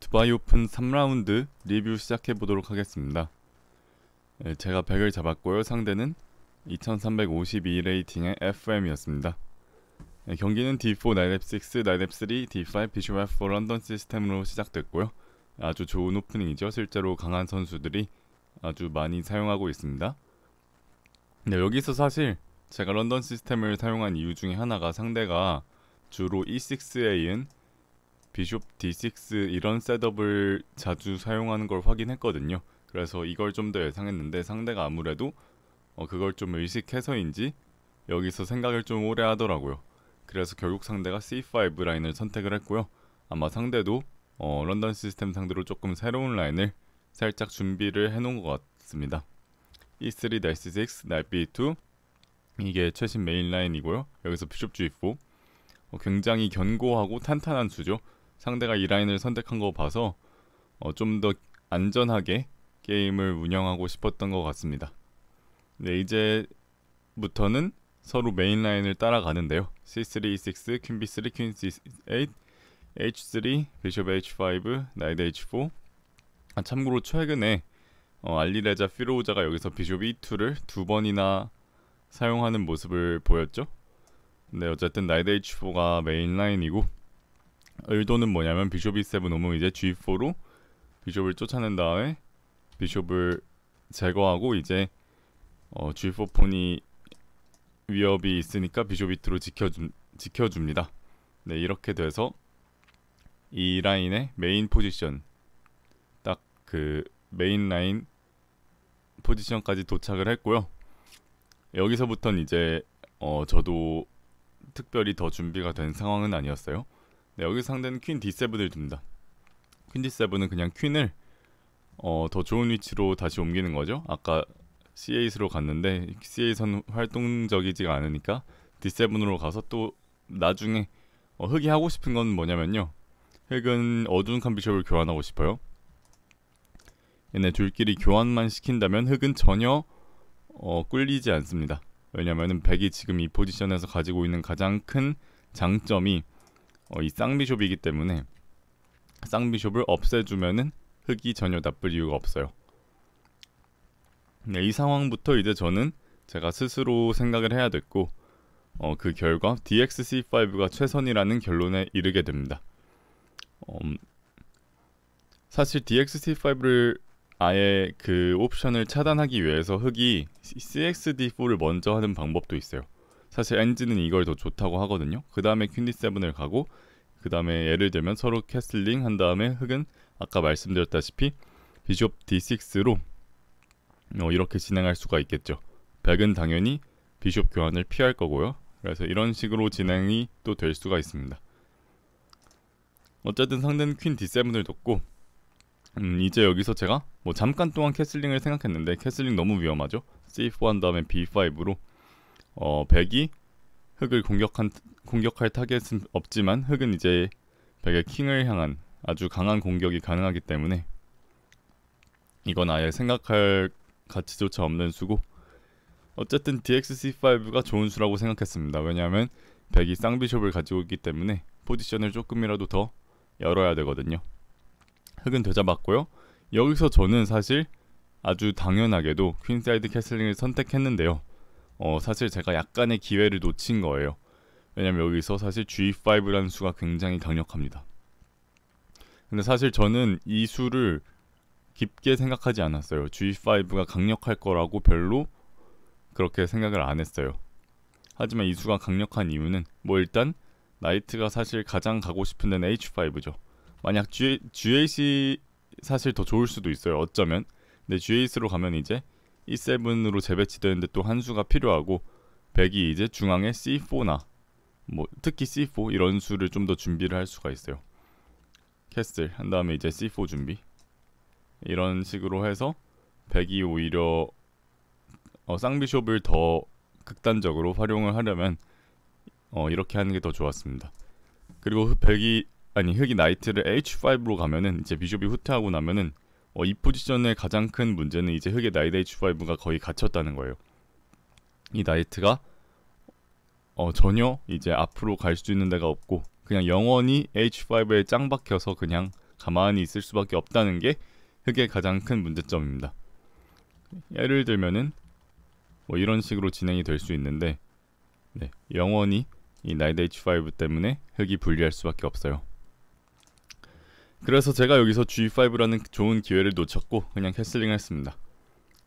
두바이 오픈 3라운드 리뷰 시작해보도록 하겠습니다. 제가 100을 잡았고요. 상대는 2352 레이팅의 FM이었습니다. 경기는 D4, 나이랩6, 나이랩3, D5, 비숍 F4 런던 시스템으로 시작됐고요. 아주 좋은 오프닝이죠. 실제로 강한 선수들이 아주 많이 사용하고 있습니다. 여기서 사실 제가 런던 시스템을 사용한 이유 중에 하나가 상대가 주로 E6A인 비숍 D6 이런 셋업을 자주 사용하는 걸 확인했거든요. 그래서 이걸 좀 더 예상했는데 상대가 아무래도 그걸 좀 의식해서인지 여기서 생각을 좀 오래 하더라고요. 그래서 결국 상대가 C5 라인을 선택을 했고요. 아마 상대도 런던 시스템 상대로 조금 새로운 라인을 살짝 준비를 해놓은 것 같습니다. E3, D6, Knight B2 이게 최신 메인 라인이고요. 여기서 비숍 G4 굉장히 견고하고 탄탄한 수죠. 상대가 이 라인을 선택한 거 봐서 좀 더 안전하게 게임을 운영하고 싶었던 것 같습니다. 네, 이제부터는 서로 메인 라인을 따라가는데요. C3, E6, 퀸 B3, 퀸 C8, H3, 비숍 H5, 나이트 H4. 참고로 최근에 알리레자 피로우자가 여기서 비숍 E2를 두 번이나 사용하는 모습을 보였죠. 네, 어쨌든 나이트 H4가 메인 라인이고 의도는 뭐냐면 비숍 E7 오면 이제 G4로 비숍을 쫓아낸 다음에 비숍을 제거하고 이제 G4 폰이 위협이 있으니까 비숍 E2로 지켜줍니다. 네, 이렇게 돼서 이 라인의 메인 포지션 딱 그 메인 라인 포지션까지 도착을 했고요. 여기서부터는 이제 저도 특별히 더 준비가 된 상황은 아니었어요. 네, 여기 상대는 퀸 D7을 둡니다. 퀸 D7은 그냥 퀸을 더 좋은 위치로 다시 옮기는 거죠. 아까 C8으로 갔는데 C8은 활동적이지가 않으니까 D7으로 가서 또 나중에 흑이 하고 싶은 건 뭐냐면요. 흑은 어두운칸 비숍을 교환하고 싶어요. 얘네 둘끼리 교환만 시킨다면 흑은 전혀 꿀리지 않습니다. 왜냐면은 백이 지금 이 포지션에서 가지고 있는 가장 큰 장점이 이 쌍비숍이기 때문에 쌍비숍을 없애주면은 흑이 전혀 나쁠 이유가 없어요. 네, 이 상황부터 이제 저는 제가 스스로 생각을 해야 됐고 그 결과 DXC5가 최선이라는 결론에 이르게 됩니다. 사실 DXC5를 아예 그 옵션을 차단하기 위해서 흑이 CXD4를 먼저 하는 방법도 있어요. 사실 엔진은 이걸 더 좋다고 하거든요. 그 다음에 퀸 D7을 가고 그 다음에 예를 들면 서로 캐슬링 한 다음에 흑은 아까 말씀드렸다시피 비숍 D6로 이렇게 진행할 수가 있겠죠. 백은 당연히 비숍 교환을 피할 거고요. 그래서 이런 식으로 진행이 또 될 수가 있습니다. 어쨌든 상대는 퀸 D7을 뒀고 이제 여기서 제가 잠깐 동안 캐슬링을 생각했는데 캐슬링 너무 위험하죠. C4 한 다음에 B5로 백이 흑을 공격할 타겟은 없지만 흑은 이제 백의 킹을 향한 아주 강한 공격이 가능하기 때문에 이건 아예 생각할 가치조차 없는 수고 어쨌든 DXC5가 좋은 수라고 생각했습니다. 왜냐하면 백이 쌍비숍을 가지고 있기 때문에 포지션을 조금이라도 더 열어야 되거든요. 흑은 되잡았고요. 여기서 저는 사실 아주 당연하게도 퀸사이드 캐슬링을 선택했는데요. 사실 제가 약간의 기회를 놓친 거예요. 왜냐면 여기서 사실 G5라는 수가 굉장히 강력합니다. 근데 사실 저는 이 수를 깊게 생각하지 않았어요. G5가 강력할 거라고 별로 그렇게 생각을 안 했어요. 하지만 이 수가 강력한 이유는 일단 나이트가 사실 가장 가고 싶은 데는 H5죠. 만약 G8이 사실 더 좋을 수도 있어요. 어쩌면. 근데 G8으로 가면 이제 E7으로 재배치되는데 또 한 수가 필요하고 백이 이제 중앙에 C4나 특히 C4 이런 수를 좀 더 준비를 할 수가 있어요. 캐슬 한 다음에 이제 C4 준비 이런 식으로 해서 백이 오히려 쌍비숍을 더 극단적으로 활용을 하려면 이렇게 하는 게 더 좋았습니다. 그리고 흑이 나이트를 H5로 가면은 이제 비숍이 후퇴하고 나면은 이 포지션의 가장 큰 문제는 이제 흑의 나이트 H5가 거의 갇혔다는 거예요. 이 나이트가 전혀 이제 앞으로 갈 수 있는 데가 없고 그냥 영원히 H5에 짱 박혀서 그냥 가만히 있을 수밖에 없다는 게 흑의 가장 큰 문제점입니다. 예를 들면은 뭐 이런 식으로 진행이 될 수 있는데, 네, 영원히 이 나이트 H5 때문에 흑이 불리할 수밖에 없어요. 그래서 제가 여기서 G5라는 좋은 기회를 놓쳤고 그냥 캐슬링 했습니다.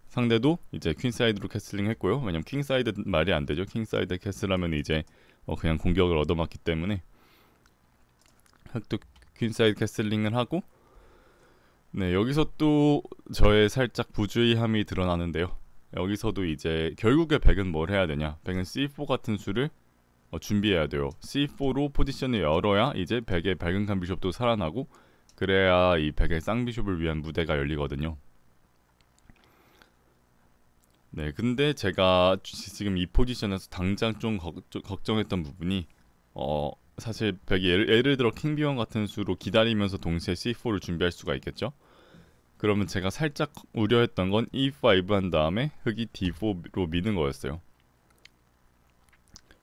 상대도 이제 퀸사이드로 캐슬링 했고요. 왜냐면 킹사이드 말이 안 되죠. 킹사이드 캐슬하면 이제 그냥 공격을 얻어맞기 때문에 흑도 퀸사이드 캐슬링을 하고, 네, 여기서 또 저의 살짝 부주의함이 드러나는데요. 여기서도 이제 결국에 백은 뭘 해야 되냐, 백은 C4 같은 수를 준비해야 돼요. C4로 포지션을 열어야 이제 백의 밝은 칸 비숍도 살아나고, 그래야 이 백의 쌍비숍을 위한 무대가 열리거든요. 네, 근데 제가 지금 이 포지션에서 당장 좀 걱정했던 부분이 사실 백이 예를 들어 킹 B1 같은 수로 기다리면서 동시에 C4를 준비할 수가 있겠죠. 그러면 제가 살짝 우려했던 건 E5 한 다음에 흑이 D4로 미는 거였어요.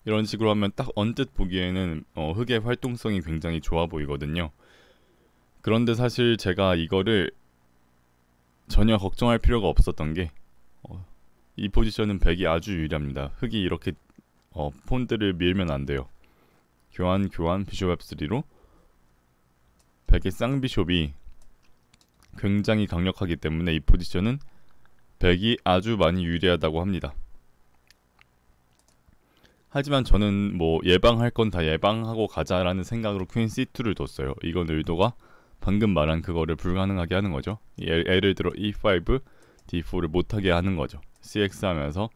이런 식으로 하면 딱 언뜻 보기에는 흑의 활동성이 굉장히 좋아 보이거든요. 그런데 사실 제가 이거를 전혀 걱정할 필요가 없었던 게, 이 포지션은 백이 아주 유리합니다. 흑이 이렇게 폰들을 밀면 안 돼요. 교환 비숍 F3로 백의 쌍비숍이 굉장히 강력하기 때문에 이 포지션은 백이 아주 많이 유리하다고 합니다. 하지만 저는 뭐 예방할 건 다 예방하고 가자라는 생각으로 퀸 C2를 뒀어요. 이건 의도가 방금 말한 그거를 불가능하게 하는 거죠. 예를 들어 E5, D4를 못하게 하는 거죠. CX 하면서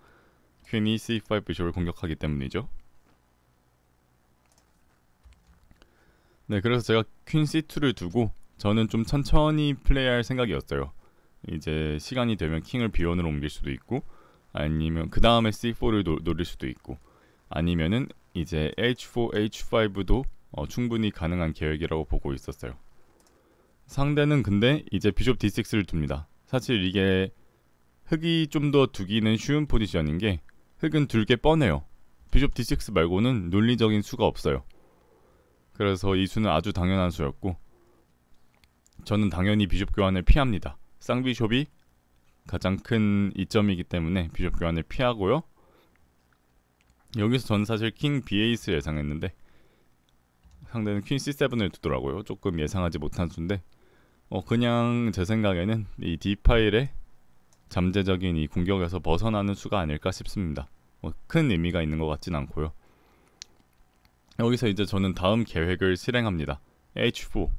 퀸이 C5 비숍을 공격하기 때문이죠. 네, 그래서 제가 퀸 C2를 두고 저는 좀 천천히 플레이할 생각이었어요. 이제 시간이 되면 킹을 B1으로 옮길 수도 있고, 아니면 그 다음에 C4를 노릴 수도 있고, 아니면은 이제 H4, H5도 충분히 가능한 계획이라고 보고 있었어요. 상대는 근데 이제 비숍 D6를 둡니다. 사실 이게 흑이 좀 더 두기는 쉬운 포지션인 게, 흑은 둘 게 뻔해요. 비숍 D6 말고는 논리적인 수가 없어요. 그래서 이 수는 아주 당연한 수였고, 저는 당연히 비숍 교환을 피합니다. 쌍비숍이 가장 큰 이점이기 때문에 비숍 교환을 피하고요. 여기서 저는 사실 킹 B8 예상했는데 상대는 퀸 C7을 두더라고요. 조금 예상하지 못한 수인데 그냥 제 생각에는 이 D 파일의 잠재적인 이 공격에서 벗어나는 수가 아닐까 싶습니다. 큰 의미가 있는 것 같진 않고요. 여기서 이제 저는 다음 계획을 실행합니다. H4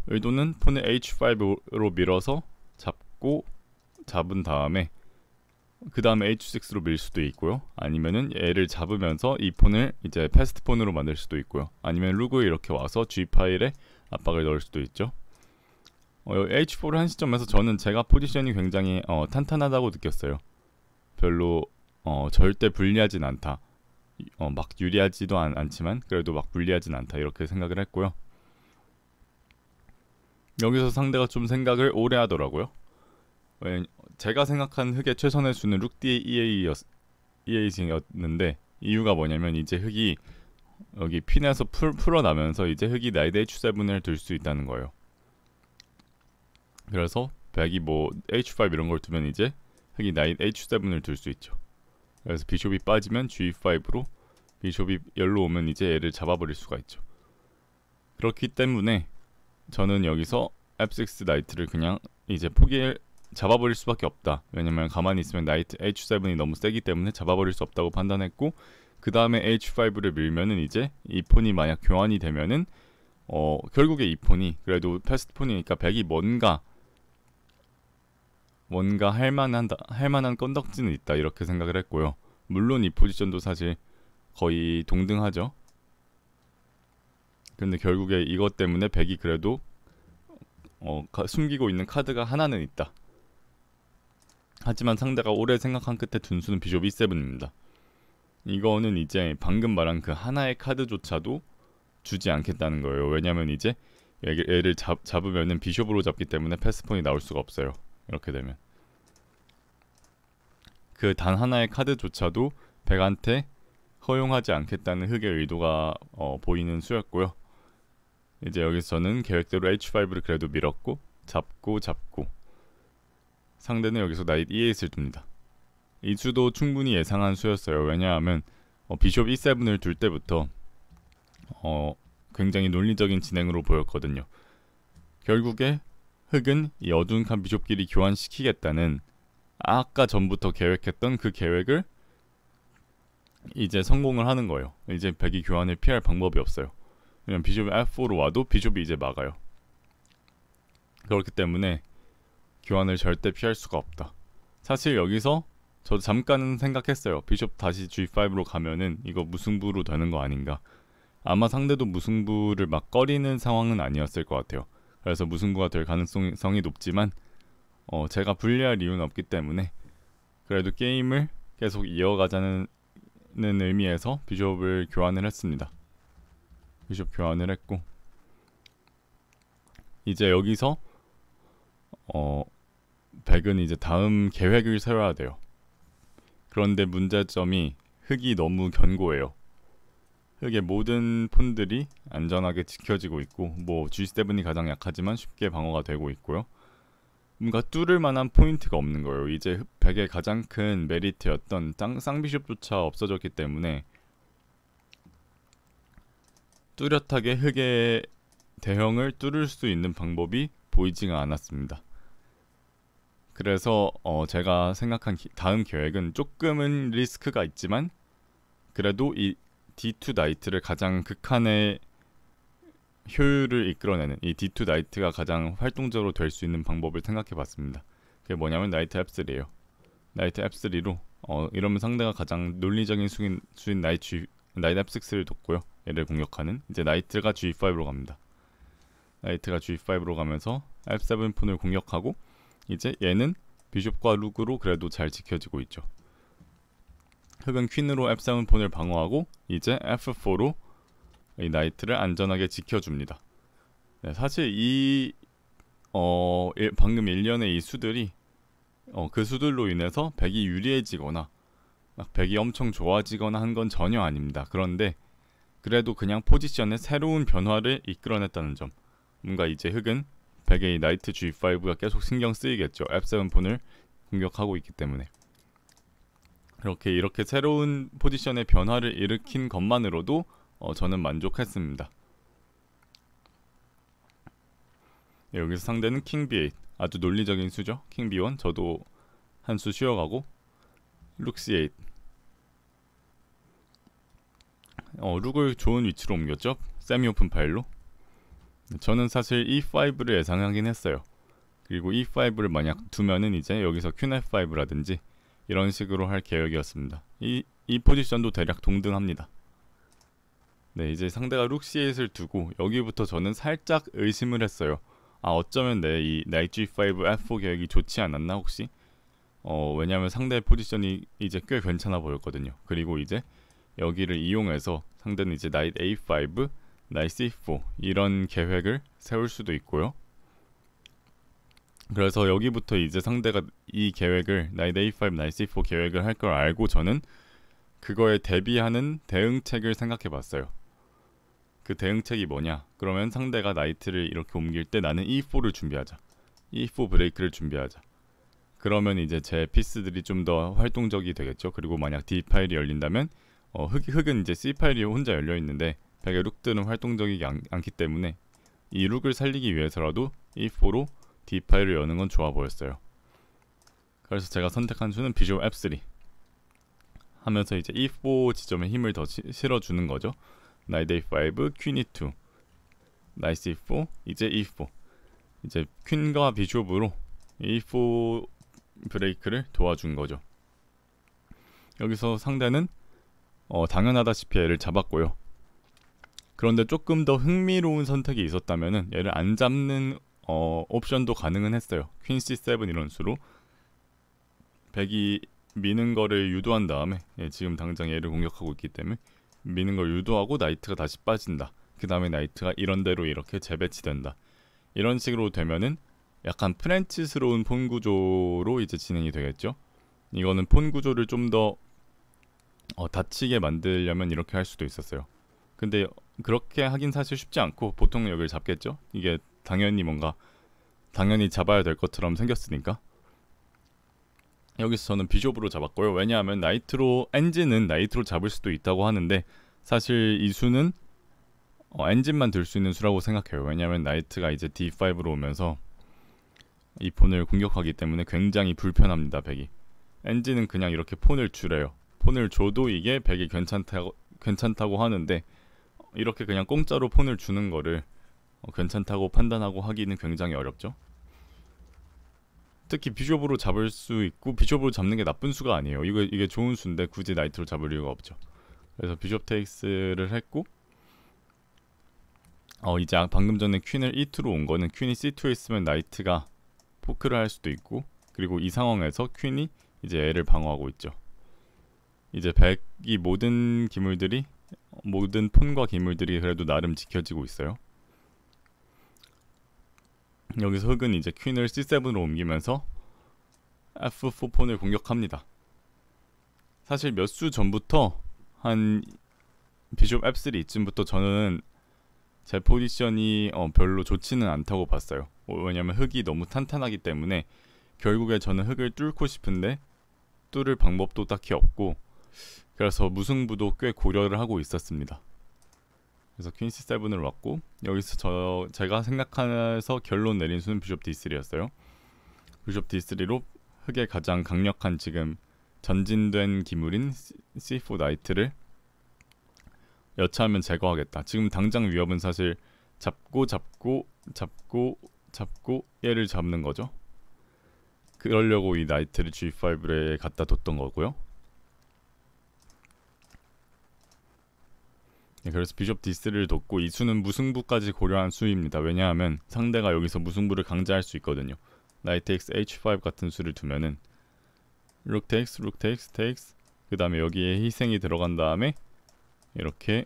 의도는 폰을 H5로 밀어서 잡은 다음에 그 다음에 H6로 밀 수도 있고요. 아니면은 얘를 잡으면서 이 폰을 이제 패스트 폰으로 만들 수도 있고요. 아니면 루그에 이렇게 와서 G 파일에 압박을 넣을 수도 있죠. H4를 한 시점에서 저는 제가 포지션이 굉장히 탄탄하다고 느꼈어요. 별로 절대 불리하진 않다. 막 유리하지도 않지만 그래도 막 불리하진 않다, 이렇게 생각을 했고요. 여기서 상대가 좀 생각을 오래 하더라고요. 제가 생각한 흑의 최선의 수는 룩디 EA였는데, 이유가 뭐냐면 이제 흑이 여기 핀에서 풀어나면서 이제 흑이 나이트 H7을 들 수 있다는 거예요. 그래서 백이 뭐 H5 이런 걸 두면 이제 흑이 나이트 H7을 들 수 있죠. 그래서 비숍이 빠지면 G5로 비숍이 열로 오면 이제 얘를 잡아버릴 수가 있죠. 그렇기 때문에 저는 여기서 F6 나이트를 그냥 이제 잡아버릴 수밖에 없다. 왜냐면 가만히 있으면 나이트 H7이 너무 세기 때문에 잡아버릴 수 없다고 판단했고, 그 다음에 H5를 밀면은 이제 이 폰이 만약 교환이 되면은 결국에 이 폰이 그래도 패스트 폰이니까 백이 뭔가 할만한 건덕지는 있다, 이렇게 생각을 했고요. 물론 이 포지션도 사실 거의 동등하죠. 근데 결국에 이것 때문에 백이 그래도 숨기고 있는 카드가 하나는 있다. 하지만 상대가 오래 생각한 끝에 둔 수는 비숍 E7입니다. 이거는 이제 방금 말한 그 하나의 카드조차도 주지 않겠다는 거예요. 왜냐면 이제 얘를 잡으면은 비숍으로 잡기 때문에 패스폰이 나올 수가 없어요. 이렇게 되면 그 단 하나의 카드조차도 백한테 허용하지 않겠다는 흑의 의도가 보이는 수였고요. 이제 여기서 저는 계획대로 H5를 그래도 밀었고 잡고 상대는 여기서 나이트 E8을 둡니다. 이 수도 충분히 예상한 수였어요. 왜냐하면 비숍 E7을 둘 때부터 굉장히 논리적인 진행으로 보였거든요. 결국에 흑은 이 어두운 칸 비숍끼리 교환시키겠다는 아까 전부터 계획했던 그 계획을 이제 성공을 하는 거예요. 이제 백이 교환을 피할 방법이 없어요. 왜냐면 비숍이 F4로 와도 비숍이 이제 막아요. 그렇기 때문에 교환을 절대 피할 수가 없다. 사실 여기서 저도 잠깐은 생각했어요. 비숍 다시 G5로 가면은 이거 무승부로 되는 거 아닌가. 아마 상대도 무승부를 막 꺼리는 상황은 아니었을 것 같아요. 그래서 무승부가 될 가능성이 높지만 제가 불리할 이유는 없기 때문에 그래도 게임을 계속 이어가자는 의미에서 비숍을 교환을 했습니다. 비숍 교환을 했고 이제 여기서 백은 이제 다음 계획을 세워야 돼요. 그런데 문제점이 흑이 너무 견고해요. 흑의 모든 폰들이 안전하게 지켜지고 있고 뭐 G7이 가장 약하지만 쉽게 방어가 되고 있고요. 뭔가 뚫을 만한 포인트가 없는 거예요. 이제 백의 가장 큰 메리트였던 쌍비숍조차 없어졌기 때문에 뚜렷하게 흑의 대형을 뚫을 수 있는 방법이 보이지가 않았습니다. 그래서 제가 생각한 다음 계획은 조금은 리스크가 있지만 그래도 이 D2 나이트를 가장 극한의 효율을 이끌어내는 이 D2 나이트가 가장 활동적으로 될 수 있는 방법을 생각해 봤습니다. 그게 뭐냐면 나이트 F3예요. 나이트 F3로 이러면 상대가 가장 논리적인 수인 나이트 F6를 뒀고요. 얘를 공격하는 이제 나이트가 G5로 갑니다. 나이트가 G5로 가면서 F7 폰을 공격하고 이제 얘는 비숍과 룩으로 그래도 잘 지켜지고 있죠. 흑은 퀸으로 F7 폰을 방어하고 이제 F4로 이 나이트를 안전하게 지켜줍니다. 네, 사실 이 방금 일련의 이 수들이 그 수들로 인해서 백이 유리해지거나 막 백이 엄청 좋아지거나 한 건 전혀 아닙니다. 그런데 그래도 그냥 포지션의 새로운 변화를 이끌어냈다는 점. 뭔가 이제 흑은 백의 나이트 G5가 계속 신경 쓰이겠죠. F7 폰을 공격하고 있기 때문에. 이렇게 새로운 포지션의 변화를 일으킨 것만으로도 저는 만족했습니다. 여기서 상대는 킹 B8 아주 논리적인 수죠. 킹 B1 저도 한 수 쉬어가고 룩 C8 룩을 좋은 위치로 옮겼죠. 세미 오픈 파일로. 저는 사실 E5를 예상하긴 했어요. 그리고 E5를 만약 두면은 이제 여기서 퀸 F5라든지 이런 식으로 할 계획이었습니다. 이 포지션도 대략 동등합니다. 네, 이제 상대가 룩 C8을 두고 여기부터 저는 살짝 의심을 했어요. 어쩌면 내 이 나이트 G5 F4 계획이 좋지 않았나 혹시? 왜냐면 상대의 포지션이 이제 꽤 괜찮아 보였거든요. 그리고 이제 여기를 이용해서 상대는 이제 나이트 A5, 나이트 C4 이런 계획을 세울 수도 있고요. 그래서 여기부터 이제 상대가 이 계획을 나이트 A5, 나이트 C4 계획을 할 걸 알고 저는 그거에 대비하는 대응책을 생각해 봤어요. 그 대응책이 뭐냐? 그러면 상대가 나이트를 이렇게 옮길 때 나는 E4를 준비하자. E4 브레이크를 준비하자. 그러면 이제 제 피스들이 좀 더 활동적이 되겠죠. 그리고 만약 D 파일이 열린다면 흑은 이제 C 파일이 혼자 열려 있는데 백의 룩들은 활동적이지 않기 때문에 이 룩을 살리기 위해서라도 E4로 D 파일을 여는 건 좋아 보였어요. 그래서 제가 선택한 수는 비숍 F3 하면서 이제 E4 지점에 힘을 더 실어주는 거죠. 나이트 A5, 퀸 E2, 나이트 C4, 이제 E4 이제 퀸과 비숍으로 E4 브레이크를 도와준 거죠. 여기서 상대는 당연하다시피 얘를 잡았고요. 그런데 조금 더 흥미로운 선택이 있었다면은 얘를 안 잡는 옵션도 가능은 했어요. 퀸 C7 이런 수로 백이 미는 거를 유도한 다음에 지금 당장 얘를 공격하고 있기 때문에 미는 걸 유도하고 나이트가 다시 빠진다. 그 다음에 나이트가 이런대로 이렇게 재배치된다. 이런 식으로 되면은 약간 프렌치스러운 폰 구조로 이제 진행이 되겠죠. 이거는 폰 구조를 좀 더 다치게 만들려면 이렇게 할 수도 있었어요. 근데 그렇게 하긴 사실 쉽지 않고 보통 여기를 잡겠죠. 이게 당연히 잡아야 될 것처럼 생겼으니까. 여기서 저는 비숍으로 잡았고요. 왜냐하면 엔진은 나이트로 잡을 수도 있다고 하는데 사실 이 수는 엔진만 들 수 있는 수라고 생각해요. 왜냐하면 나이트가 이제 D5로 오면서 이 폰을 공격하기 때문에 굉장히 불편합니다. 백이. 엔진은 그냥 이렇게 폰을 주래요. 폰을 줘도 이게 백이 괜찮다고 하는데 이렇게 그냥 공짜로 폰을 주는 거를 괜찮다고 판단하고 하기는 굉장히 어렵죠. 특히 비숍으로 잡을 수 있고 비숍으로 잡는 게 나쁜 수가 아니에요. 이게 좋은 수인데 굳이 나이트로 잡을 이유가 없죠. 그래서 비숍 테이크스를 했고 이제 방금 전에 퀸을 E2로 온 거는 퀸이 C2에 있으면 나이트가 포크를 할 수도 있고 그리고 이 상황에서 퀸이 이제 L을 방어하고 있죠. 이제 백이 모든 폰과 기물들이 그래도 나름 지켜지고 있어요. 여기서 흑은 이제 퀸을 C7으로 옮기면서 F4 폰을 공격합니다. 사실 몇 수 전부터 한 비숍 F3 이쯤부터 저는 제 포지션이 별로 좋지는 않다고 봤어요. 왜냐면 흑이 너무 탄탄하기 때문에 결국에 저는 흑을 뚫고 싶은데 뚫을 방법도 딱히 없고 그래서 무승부도 꽤 고려를 하고 있었습니다. 그래서 퀸 C7으로 왔고 여기서 제가 생각해서 결론 내린 수는 비숍 D3였어요. 비숍 D3로 흑의 가장 강력한 지금 전진된 기물인 C4 나이트를 여차하면 제거하겠다. 지금 당장 위협은 사실 잡고 얘를 잡는 거죠. 그러려고 이 나이트를 G5에 갖다 뒀던 거고요. 네, 그래서 비숍 D3를 뒀고 이 수는 무승부까지 고려한 수입니다. 왜냐하면 상대가 여기서 무승부를 강제할 수 있거든요. 나이트 X H5 같은 수를 두면은 룩 takes 그 다음에 여기에 희생이 들어간 다음에 이렇게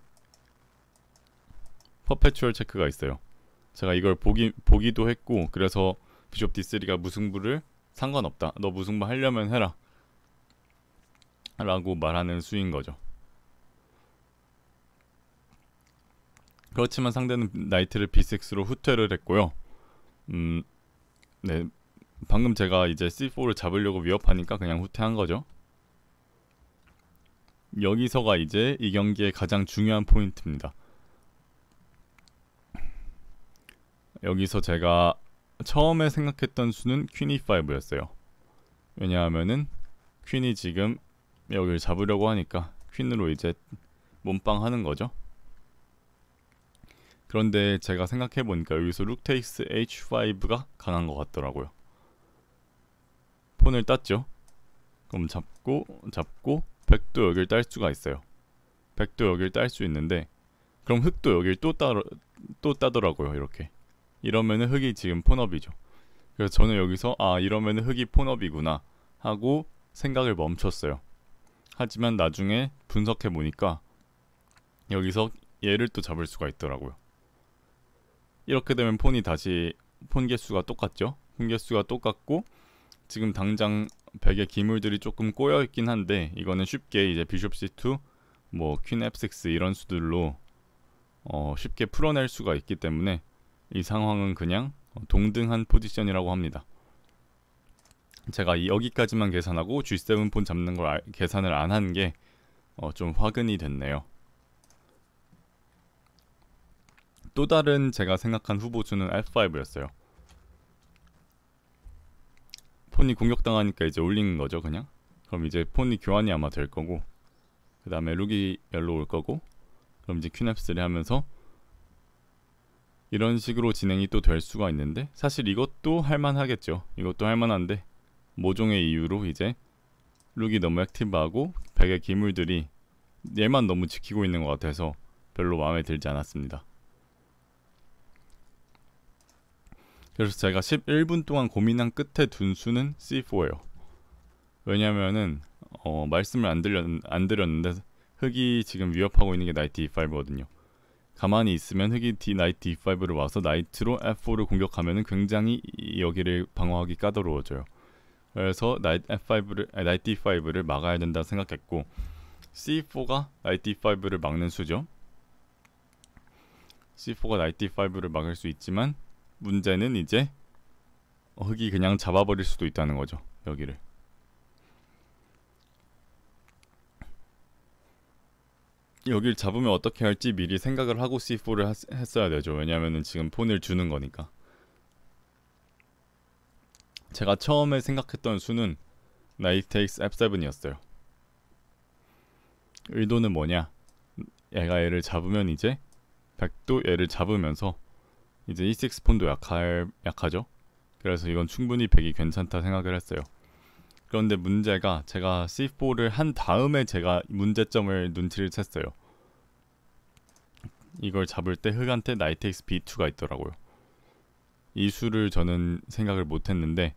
퍼페추얼 체크가 있어요. 제가 이걸 보기도 했고 그래서 비숍 D3가 무승부를 상관없다. 너 무승부 하려면 해라 라고 말하는 수인 거죠. 그렇지만 상대는 나이트를 B6로 후퇴를 했고요. 네, 방금 제가 이제 C4를 잡으려고 위협하니까 그냥 후퇴한 거죠. 여기서가 이제 이 경기의 가장 중요한 포인트입니다. 여기서 제가 처음에 생각했던 수는 퀸 E5였어요. 왜냐하면은 퀸이 지금 여기를 잡으려고 하니까 퀸으로 이제 몸빵 하는 거죠. 그런데 제가 생각해보니까 여기서 룩 테이크스 H5가 강한 것 같더라고요. 폰을 땄죠. 그럼 잡고 백도 여길 딸 수가 있어요. 백도 여길 딸 수 있는데 그럼 흑도 여길 또 따더라고요. 이러면은 흑이 지금 폰업이죠. 그래서 저는 여기서 이러면은 흑이 폰업이구나 하고 생각을 멈췄어요. 하지만 나중에 분석해보니까 여기서 얘를 또 잡을 수가 있더라고요. 이렇게 되면 폰 개수가 똑같죠. 폰 개수가 똑같고 지금 당장 백의 기물들이 조금 꼬여있긴 한데 이거는 쉽게 이제 비숍 C2 퀸 F6 이런 수들로 쉽게 풀어낼 수가 있기 때문에 이 상황은 그냥 동등한 포지션이라고 합니다. 제가 여기까지만 계산하고 G7 폰 잡는 걸 계산을 안 한 게 좀 화근이 됐네요. 또 다른 제가 생각한 후보수는 F5였어요. 폰이 공격당하니까 이제 올린 거죠, 그냥. 그럼 이제 폰이 교환이 아마 될 거고, 그 다음에 룩이 열로 올 거고, 그럼 이제 퀸 F3 하면서 이런 식으로 진행이 또 될 수가 있는데 사실 이것도 할만하겠죠. 이것도 할만한데 모종의 이유로 이제 룩이 너무 액티브하고 백의 기물들이 얘만 너무 지키고 있는 것 같아서 별로 마음에 들지 않았습니다. 그래서 제가 11분 동안 고민한 끝에 둔 수는 C4예요. 왜냐면은 말씀을 안 드렸는데 흑이 지금 위협하고 있는 게 나이트 E5거든요. 가만히 있으면 흑이 나이트 E5를 와서 나이트로 F4를 공격하면은 굉장히 여기를 방어하기 까다로워져요. 그래서 나이트 E5를 막아야 된다 생각했고 C4가 나이트 E5를 막는 수죠. C4가 나이트 D5를 막을 수 있지만 문제는 이제 흑이 그냥 잡아버릴 수도 있다는 거죠. 여기를. 여길 잡으면 어떻게 할지 미리 생각을 하고 C4를 했어야 되죠. 왜냐면은 지금 폰을 주는 거니까. 제가 처음에 생각했던 수는 나이트 테이크스 F7이었어요. 의도는 뭐냐? 얘가 얘를 잡으면 이제 백도 얘를 잡으면서 이제 E6 폰도 약하죠. 그래서 이건 충분히 백이 괜찮다 생각을 했어요. 그런데 문제가 제가 C4를 한 다음에 제가 문제점을 눈치를 챘어요. 이걸 잡을 때 흑한테 나이트 X B2가 있더라고요. 이 수를 저는 생각을 못했는데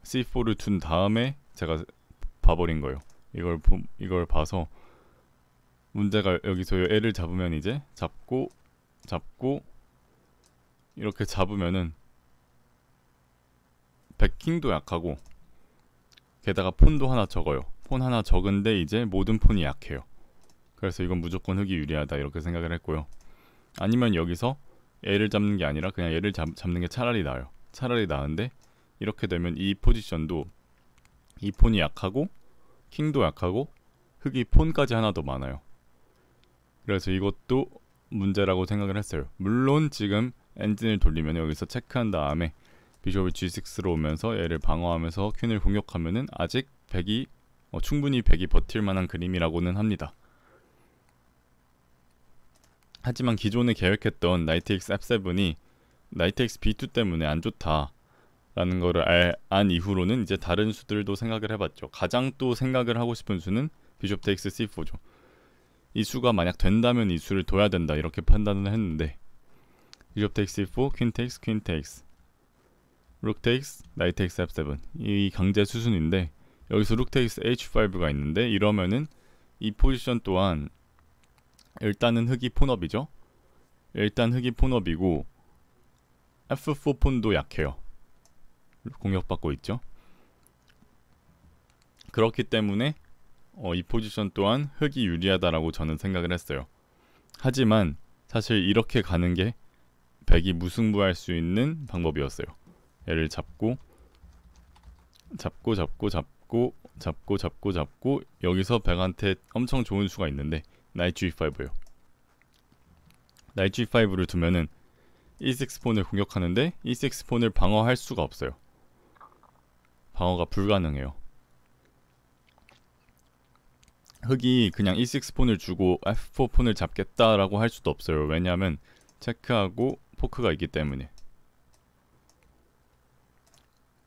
C4를 둔 다음에 제가 봐버린 거예요. 이걸 봐서 문제가 여기서 애를 잡으면 이제 잡고 이렇게 잡으면은 백킹도 약하고 게다가 폰도 하나 적어요. 폰 하나 적은데 이제 모든 폰이 약해요. 그래서 이건 무조건 흑이 유리하다 이렇게 생각을 했고요. 아니면 여기서 얘를 잡는 게 아니라 그냥 얘를 잡는 게 차라리 나아요. 차라리 나은데 이렇게 되면 이 포지션도 이 폰이 약하고 킹도 약하고 흑이 폰까지 하나 더 많아요. 그래서 이것도 문제라고 생각을 했어요. 물론 지금 엔진을 돌리면 여기서 체크한 다음에 비숍이 G6로 오면서 얘를 방어하면서 퀸을 공격하면은 아직 백이 충분히 백이 버틸 만한 그림이라고는 합니다. 하지만 기존에 계획했던 나이트 X F7이 나이트 X B2 때문에 안 좋다라는 거를 안 이후로는 이제 다른 수들도 생각을 해봤죠. 가장 또 생각을 하고 싶은 수는 비숍 테이크스 C4죠. 이 수가 만약 된다면 이 수를 둬야 된다 이렇게 판단을 했는데 비숍 테이크스 C4, 퀸 테이크스, 퀸 테이크스, 룩 테이크스, 나이트 테이크스 F7 이 강제 수순인데 여기서 룩 테이크스 H5가 있는데 이러면은 이 포지션 또한 일단은 흑이 폰업이죠. 일단 흑이 폰업이고 F4 폰도 약해요. 공격받고 있죠. 그렇기 때문에 이 포지션 또한 흑이 유리하다라고 저는 생각을 했어요. 하지만 사실 이렇게 가는 게 백이 무승부할 수 있는 방법이었어요. 얘를 잡고 여기서 백한테 엄청 좋은 수가 있는데 나이트 G5요. 나이트 G5를 두면은 E6 폰을 공격하는데 E6 폰을 방어할 수가 없어요. 방어가 불가능해요. 흑이 그냥 E6 폰을 주고 F4 폰을 잡겠다라고 할 수도 없어요. 왜냐하면 체크하고 포크가 있기 때문에.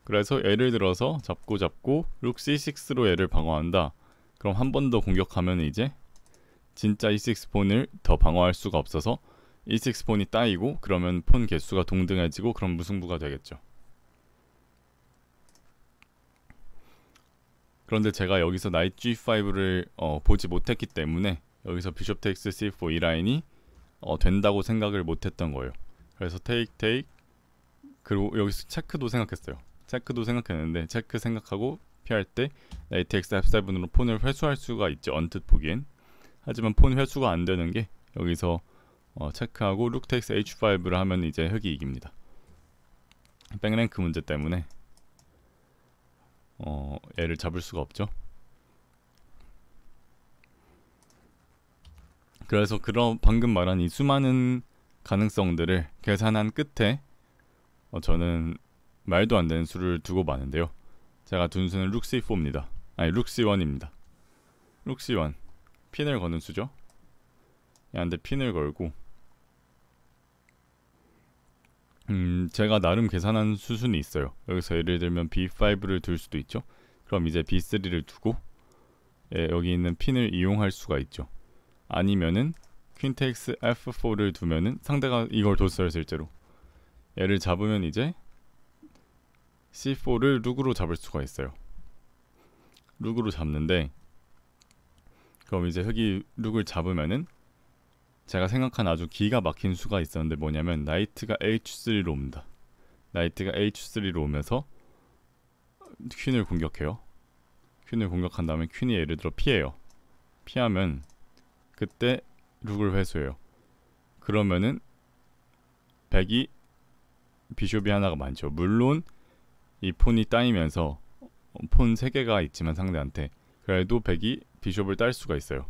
그래서 예를 들어서 잡고 룩 C6로 얘를 방어한다. 그럼 한 번 더 공격하면 이제 진짜 E6 폰을 더 방어할 수가 없어서 E6 폰이 따이고 그러면 폰 개수가 동등해지고 그럼 무승부가 되겠죠. 그런데 제가 여기서 나이트 G5를 보지 못했기 때문에 여기서 비숍 테이크스 C4 이 라인이 된다고 생각을 못했던 거예요. 그래서 테이크 그리고 여기서 체크도 생각했어요. 체크도 생각했는데 체크 생각하고 피할 때 나이트 X F7으로 폰을 회수할 수가 있죠. 언뜻 보기엔. 하지만 폰 회수가 안 되는 게 여기서 체크하고 룩 테이크스 H5를 하면 이제 흑이 이깁니다. 백랭크 문제 때문에 얘를 잡을 수가 없죠. 그래서 그런 방금 말한 이 수많은 가능성들을 계산한 끝에 저는 말도 안 되는 수를 두고 마는데요. 제가 둔 수는 룩 C4입니다. 아니 룩 C1입니다. 룩 C1 핀을 거는 수죠. 얘한테 핀을 걸고 제가 나름 계산한 수순이 있어요. 여기서 예를 들면 B5를 둘 수도 있죠. 그럼 이제 B3를 두고 여기 있는 핀을 이용할 수가 있죠. 아니면은 퀸 테이크스 F4를 두면은 상대가 이걸 뒀어요. 실제로 얘를 잡으면 이제 C4를 룩으로 잡을 수가 있어요. 룩으로 잡는데 그럼 이제 흑이 룩을 잡으면은 제가 생각한 아주 기가 막힌 수가 있었는데 뭐냐면 나이트가 H3로 옵니다. 나이트가 H3로 오면서 퀸을 공격해요. 퀸을 공격한 다음에 퀸이 예를 들어 피해요. 피하면 그때 룩을 회수해요. 그러면은 백이 비숍이 하나가 많죠. 물론 이 폰이 따이면서 폰 3개가 있지만 상대한테 그래도 백이 비숍을 딸 수가 있어요.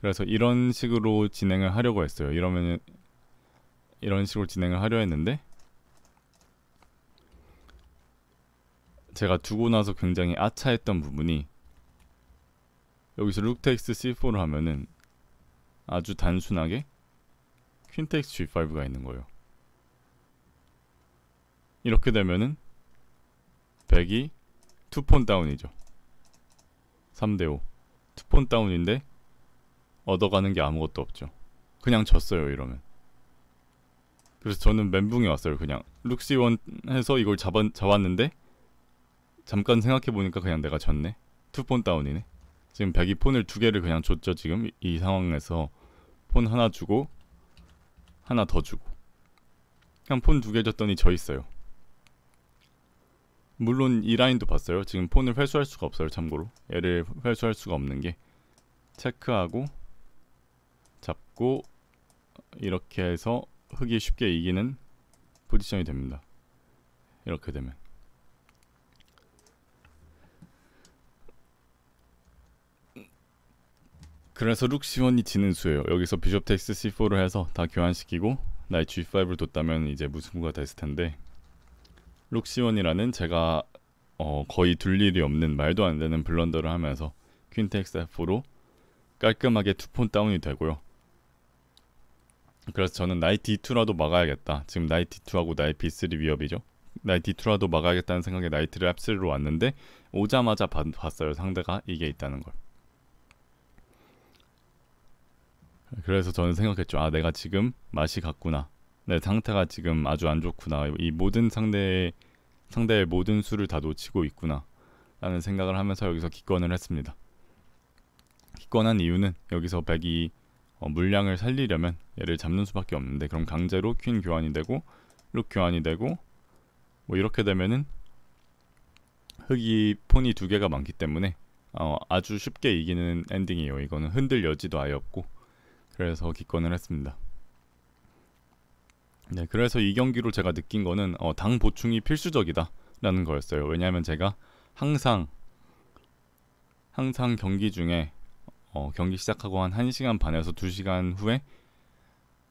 그래서 이런 식으로 진행을 하려고 했어요. 이러면은 이런 식으로 진행을 하려 했는데 제가 두고 나서 굉장히 아차했던 부분이 여기서 룩 텍스 C4를 하면은 아주 단순하게 퀸 텍스 G5가 있는 거예요. 이렇게 되면은 백이 투폰 다운이죠. 3대5 투폰 다운인데 얻어가는 게 아무것도 없죠. 그냥 졌어요 이러면. 그래서 저는 멘붕이 왔어요. 그냥 룩C1 해서 이걸 잡았는데 잠깐 생각해보니까 그냥 내가 졌네. 투폰 다운이네. 지금 백이 폰을 2개를 그냥 줬죠. 지금 이 상황에서 폰 하나 주고 하나 더 주고 그냥 폰 2개 줬더니 져 있어요. 물론 이 라인도 봤어요. 지금 폰을 회수할 수가 없어요. 참고로 얘를 회수할 수가 없는 게 체크하고 잡고 이렇게 해서 흑이 쉽게 이기는 포지션이 됩니다. 이렇게 되면 그래서 룩 C1이 지는 수예요. 여기서 비숍 텍스 C4를 해서 다 교환시키고 나이 G5를 뒀다면 이제 무승부가 됐을 텐데 룩 C1이라는 제가 거의 둘 일이 없는 말도 안 되는 블런더를 하면서 퀸 텍스 F4로 깔끔하게 투폰 다운이 되고요. 그래서 저는 나이 D2라도 막아야겠다. 지금 나이 D2하고 나이 B3 위협이죠. 나이 D2라도 막아야겠다는 생각에 나이트를 F3로 왔는데 오자마자 봤어요. 상대가 이게 있다는 걸. 그래서 저는 생각했죠. 아, 내가 지금 맛이 갔구나. 내 상태가 지금 아주 안 좋구나. 이 모든 상대의 모든 수를 다 놓치고 있구나 라는 생각을 하면서 여기서 기권을 했습니다. 기권한 이유는 여기서 백이 물량을 살리려면 얘를 잡는 수밖에 없는데 그럼 강제로 퀸 교환이 되고 룩 교환이 되고 뭐 이렇게 되면은 흑이 폰이 2개가 많기 때문에 아주 쉽게 이기는 엔딩이에요. 이거는 흔들 여지도 아예 없고. 그래서 기권을 했습니다. 네, 그래서 이 경기로 제가 느낀 거는 당 보충이 필수적이다 라는 거였어요. 왜냐하면 제가 항상 경기 중에 경기 시작하고 한 1시간 반에서 2시간 후에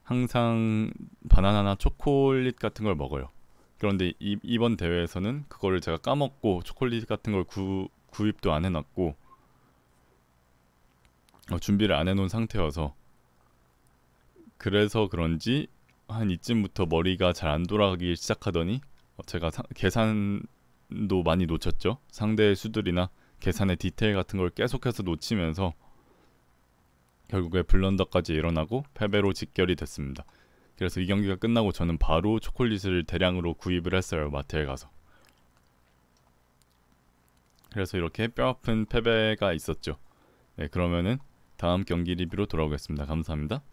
항상 바나나나 초콜릿 같은 걸 먹어요. 그런데 이번 대회에서는 그거를 제가 까먹고 초콜릿 같은 걸 구입도 안 해놨고 준비를 안 해놓은 상태여서 그래서 그런지 한 이쯤부터 머리가 잘 안 돌아가기 시작하더니 제가 계산도 많이 놓쳤죠. 상대의 수들이나 계산의 디테일 같은 걸 계속해서 놓치면서 결국에 블런더까지 일어나고 패배로 직결이 됐습니다. 그래서 이 경기가 끝나고 저는 바로 초콜릿을 대량으로 구입을 했어요. 마트에 가서. 그래서 이렇게 뼈아픈 패배가 있었죠. 네, 그러면은 다음 경기 리뷰로 돌아오겠습니다. 감사합니다.